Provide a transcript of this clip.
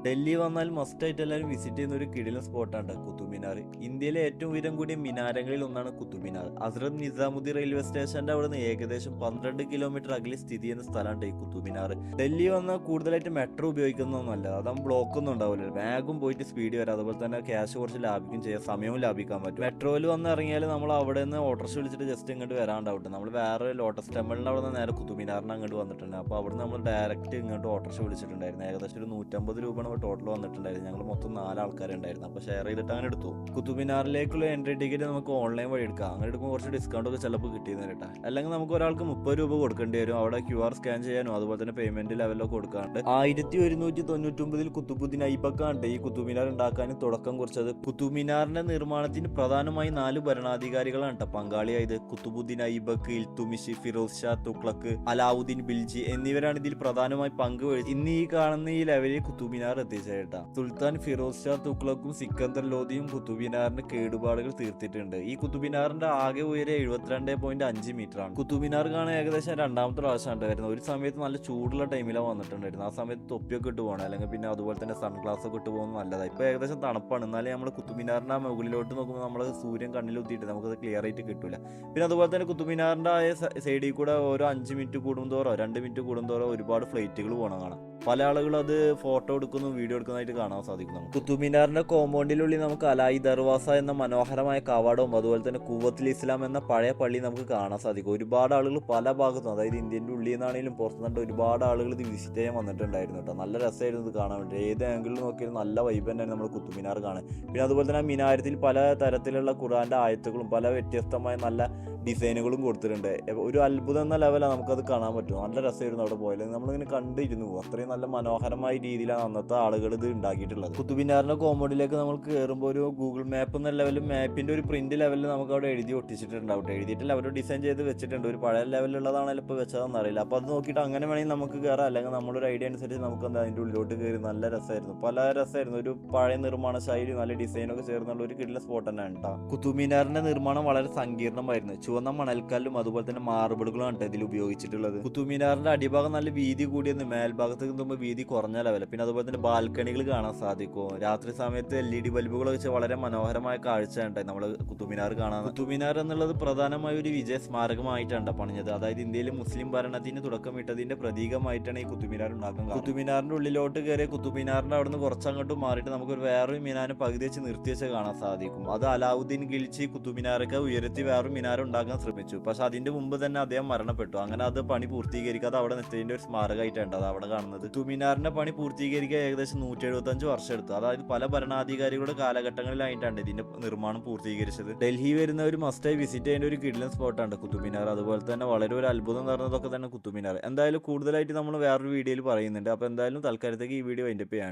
ഡൽഹി വന്നാൽ മസ്റ്റ് ആയിട്ട് എല്ലാവരും വിസിറ്റ് ചെയ്യുന്ന ഒരു കിടിലൻ സ്പോട്ടാണ് കുത്തുബ് മിനാർ. ഇന്ത്യയിലെ ഏറ്റവും ഉയരം കൂടിയ മിനാരങ്ങളിൽ ഒന്നാണ് കുത്തുബ് മിനാർ. ഹസ്രത്ത് നിസാമുദ്ദീൻ റെയിൽവേ സ്റ്റേഷന്റെ അവിടെ നിന്ന് ഏകദേശം 12 കിലോമീറ്റർ അകലെ സ്ഥിതി ചെയ്യുന്ന സ്ഥലമാണ് ഈ കുത്തുബ് മിനാർ. ഡൽഹി വന്നാൽ കൂടുതലായിട്ട് മെട്രോ ഉപയോഗിക്കുന്നൊന്നുമല്ല, അതാകുമ്പോൾ ബ്ലോക്ക് ഒന്നും ഉണ്ടാവില്ല. വേഗം പോയിട്ട് സ്പീഡ് വരാം, അതുപോലെ തന്നെ ക്യാഷ് കുറച്ച് ലാഭിക്കും ചെയ്യാം, സമയവും ലാഭിക്കാൻ പറ്റും. മെട്രോയിൽ വന്ന് ഇറങ്ങിയാൽ നമ്മൾ അവിടെ നിന്ന് ഓട്ടോറിക്ഷ വിളിച്ചിട്ട് ജസ്റ്റ് ഇങ്ങോട്ട് വരാണ്ടാവട്ടെ. നമ്മൾ വേറെ ലോട്ടസ് ടെമ്പിളിൻ്റെ അവിടെ നിന്ന് നേരെ കുത്തുബ് മിനാറിന് അങ്ങോട്ട് വന്നിട്ടുണ്ട്. അപ്പോൾ അവിടെ നമ്മൾ ഡയറക്റ്റ് ഇങ്ങോട്ട് ഓട്ടോറിക്ഷ വിളിച്ചിട്ടുണ്ടായിരുന്നു. ഏകദേശം ഒരു 150 രൂപ ടോട്ടൽ വന്നിട്ടുണ്ടായിരുന്നു. ഞങ്ങൾ മൊത്തം 4 ആൾക്കാരുണ്ടായിരുന്നു. അപ്പോൾ ഷെയർ ചെയ്തിട്ട് അങ്ങനെ എടുത്തു. കുത്തുബ് മിനാറിലേക്കുള്ള എൻട്രി ടിക്കറ്റ് നമുക്ക് ഓൺലൈൻ വഴി എടുക്കാം. അങ്ങനെ എടുക്കുമ്പോൾ കുറച്ച് ഡിസ്കൗണ്ട് ഒക്കെ ചിലപ്പോൾ കിട്ടിയെന്ന് കേട്ടാ. അല്ലെങ്കിൽ നമുക്ക് ഒരാൾക്ക് 30 രൂപ കൊടുക്കേണ്ടി വരും. അവിടെ QR സ്കാൻ ചെയ്യാനും അതുപോലെ തന്നെ പേയ്മെന്റ് ലെവലൊക്കെ കൊടുക്കാണ്ട്. 1199 കുത്തുബുദ്ദീൻ ഐബക്കാണ് ഈ കുത്തുബ് മിനാർ ഉണ്ടാക്കാൻ തുടക്കം കുറിച്ചത്. കുത്തുബ് മിനാറിന്റെ നിർമ്മാണത്തിന് പ്രധാനമായി 4 ഭരണാധികാരികളാണ് പങ്കാളിയായത്. കുത്തുബുദ്ദീൻ ഐബക്ക്, ഇൽത്തുമിഷ്, ഫിറോസ് ഷാ തുഗ്ലക്ക്, അലാവുദ്ദീൻ ഖിൽജി എന്നിവരാണ് ഇതിൽ പ്രധാനമായി പങ്കുവഹിച്ചത്. ഇന്ന് ഈ കാണുന്ന ഈ ലെവലിൽ കുത്തുബ് മിനാർ എത്തിച്ചേട്ടാ. സുൽത്താൻ ഫിറോസ് ഷാ തുഗ്ലക്കും സിക്കന്ദർ ലോധിയും കുത്തുബ് മിനാറിന്റെ കേടുപാടുകൾ തീർത്തിട്ടുണ്ട്. ഈ കുത്തുബ് മിനാറിന്റെ ആകെ ഉയരം 72.5 മീറ്റർ ആണ്. കുത്തുബ് മിനാർ കാണാൻ ഏകദേശം 2ാമത്തെ പ്രാവശ്യമാണ് വരുന്നത്. ഒരു സമയത്ത് നല്ല ചൂടുള്ള ടൈമിലാണ് വന്നിട്ടുണ്ടായിരുന്നു. ആ സമയത്ത് തൊപ്പിയൊക്കെ ഇട്ട് പോകണം, അല്ലെങ്കിൽ പിന്നെ അതുപോലെ തന്നെ സൺഗ്ലാസ് ഒക്കെ ഇട്ട് പോകുന്നത് നല്ലതാണ്. ഇപ്പൊ ഏകദേശം തണുപ്പാണ്, എന്നാലും നമ്മൾ കുത്തുബ് മിനാറിന്റെ മുകളിലോട്ട് നോക്കുമ്പോൾ നമ്മൾ സൂര്യൻ കണ്ണിൽ കുത്തിയിട്ട് നമുക്കത് ക്ലിയർ ആയിട്ട് കിട്ടില്ല. പിന്നെ അതുപോലെ തന്നെ കുത്തുബ് മിനാറിന്റെ സൈഡിൽ കൂടെ ഓരോ 5 മിനിറ്റ് കൂടുന്തോറോ 2 മിനിറ്റ് കൂടുന്തോറോ ഒരുപാട് ഫ്ലൈറ്റുകൾ പോകണം കാണാം. പല ആളുകളും അത് ഫോട്ടോ എടുക്കുന്നു, വീഡിയോ എടുക്കുന്നതായിട്ട് കാണാൻ സാധിക്കുന്നു. കുത്തുബ് മിനാറിന്റെ കോമ്പൗണ്ടിനുള്ളിൽ നമുക്ക് അലായി ദർവാസ എന്ന മനോഹരമായ കവാടവും അതുപോലെ തന്നെ കൂവത്തുൽ ഇസ്ലാം എന്ന പഴയ പള്ളി നമുക്ക് കാണാൻ സാധിക്കും. ഒരുപാട് ആളുകൾ പല ഭാഗത്തും, അതായത് ഇന്ത്യൻ്റെ ഉള്ളിൽ നിന്നാണെങ്കിലും പുറത്തുനിന്നുണ്ട് ഒരുപാട് ആളുകൾ ഇത് വിസിറ്റ് ചെയ്യാൻ വന്നിട്ടുണ്ടായിരുന്നു കേട്ടോ. നല്ല രസമായിരുന്നു ഇത് കാണാൻ വേണ്ടി. ഏത് ആംഗിളിൽ നോക്കിയാലും നല്ല വൈബ് തന്നെയാണ് നമ്മൾ കുത്തുബ് മിനാർ കാണാൻ. പിന്നെ അതുപോലെ തന്നെ മിനാരത്തിൽ പല തരത്തിലുള്ള ഖുർആന്റെ ആയത്തുകളും പല വ്യത്യസ്തമായ നല്ല ഡിസൈനുകളും കൊടുത്തിട്ടുണ്ട്. ഒരു അത്ഭുതം എന്ന ലെവലാണ് നമുക്കത് കാണാൻ പറ്റും. നല്ല രസമായിരുന്നു അവിടെ പോയാൽ. നമ്മളിങ്ങനെ കണ്ടിരുന്നു പോകും. അത്രയും നല്ല മനോഹരമായ രീതിയിലാണ് അന്നത്തെ ആളുകൾ ഇത് ഉണ്ടാക്കിയിട്ടുള്ളത്. കുത്തുബ് മിനാറിന്റെ കോമ്പൗണ്ടിലേക്ക് നമ്മൾ കയറുമ്പോൾ ഒരു ഗൂഗിൾ മാപ്പ് എന്ന ലെവലിൽ മാപ്പിന്റെ ഒരു പ്രിന്റ് ലെവലിൽ നമുക്ക് അവിടെ എഴുതി ഒട്ടിച്ചിട്ടുണ്ടാവും. എഴുതിയിട്ടില്ല, അവർ ഡിസൈൻ ചെയ്ത് വെച്ചിട്ടുണ്ട്. ഒരു പഴയ ലെവലിലുള്ളതാണല്ലോ ഇപ്പോൾ വെച്ചതെന്ന് അറിയില്ല. അപ്പോൾ അത് നോക്കിയിട്ട് അങ്ങനെ വേണമെങ്കിൽ നമുക്ക് കയറാം, അല്ലെങ്കിൽ നമ്മളൊരു ഐഡിയ അനുസരിച്ച് നമുക്ക് എന്താ അതിൻ്റെ ഉള്ളിലോട്ട് കയറി. നല്ല രസമായിരുന്നു, പല രസമായിരുന്നു. ഒരു പഴയ നിർമ്മാണ ശൈലി നല്ല ഡിസൈനൊക്കെ ചേർന്നുള്ള ഒരു കിടിലൻ സ്പോട്ട് തന്നെയാണ് കേട്ടോ. കുത്തുബ് മിനാറിന്റെ നിർമ്മാണം വളരെ സങ്കീർണമായിരുന്നു. ചുവന്ന മണൽക്കല്ലും അതുപോലെ തന്നെ മാർബിളുകളാണ് ഇതിൽ ഉപയോഗിച്ചിട്ടുള്ളത്. കുത്തുബ് മിനാറിന്റെ അടിഭാഗം നല്ല വീതി കൂടിയെന്ന്, മേൽഭാഗത്ത് നിന്നുമ്പോൾ വീതി കുറഞ്ഞ ലെവൽ. പിന്നെ അതുപോലെ തന്നെ ബാൽക്കണികൾ കാണാൻ സാധിക്കും. രാത്രി സമയത്ത് LED ബൾബുകൾ വെച്ച് വളരെ മനോഹരമായ കാഴ്ച ഉണ്ടായി നമ്മൾ കുത്തുബ് മിനാർ കാണാൻ. കുത്തുബ് മിനാർ എന്നുള്ളത് പ്രധാനമായ ഒരു വിജയ സ്മാരകമായിട്ടാണ് പണിഞ്ഞത്. അതായത് ഇന്ത്യയിൽ മുസ്ലിം ഭരണത്തിന് തുടക്കമിട്ടതിന്റെ പ്രതീകമായിട്ടാണ് ഈ കുത്തുബ് മിനാർ ഉണ്ടാക്കുന്നത്. കുത്തുബ് മിനാറിന്റെ ഉള്ളിലോട്ട് കയറിയ കുത്തുബ് മിനാറിന്റെ അവിടെ നിന്ന് കുറച്ചങ്ങോട്ട് മാറിയിട്ട് നമുക്ക് വേറൊരു മിനാറിന് പകുതി വെച്ച് നിർത്തി വെച്ച് കാണാൻ സാധിക്കും. അത് അലാവുദ്ദീൻ ഖിൽജി കുത്തുബ് മിനാറൊക്കെ ഉയർത്തി വേറൊരു മിനാർ ഉണ്ടാക്കാൻ ശ്രമിച്ചു. പക്ഷെ അതിന്റെ മുമ്പ് തന്നെ അദ്ദേഹം മരണപ്പെട്ടു. അങ്ങനെ അത് പണി പൂർത്തീകരിക്കാതെ അവിടെ നിൽത്തതിന്റെ ഒരു സ്മാരകമായിട്ടാണ് അത് അവിടെ കാണുന്നത്. കുത്തുബ് മിനാറിന്റെ പണി പൂർത്തീകരിക്കാൻ ഏകദേശം 175 വർഷം എടുത്തു. അതായത് പല ഭരണാധികാരികളുടെ കാലഘട്ടങ്ങളിലായിട്ടാണ് ഇതിന്റെ നിർമ്മാണം പൂർത്തീകരിച്ചത്. ഡൽഹി വരുന്നവർ മസ്റ്റായി വിസിറ്റ് ചെയ്യേണ്ട ഒരു കിടിലൻ സ്പോട്ടാണ് കുത്തുബ് മിനാർ. അതുപോലെ തന്നെ വളരെ ഒരു അത്ഭുതം നിറഞ്ഞതൊക്കെ തന്നെ കുത്തുബ് മിനാർ. എന്തായാലും കൂടുതലായിട്ട് നമ്മൾ വേറൊരു വീഡിയോയിൽ പറയുന്നുണ്ട്. അപ്പോൾ എന്തായാലും തൽക്കാലത്തേക്ക് ഈ വീഡിയോ വൈൻഡപ്പ് ചെയ്യാൻ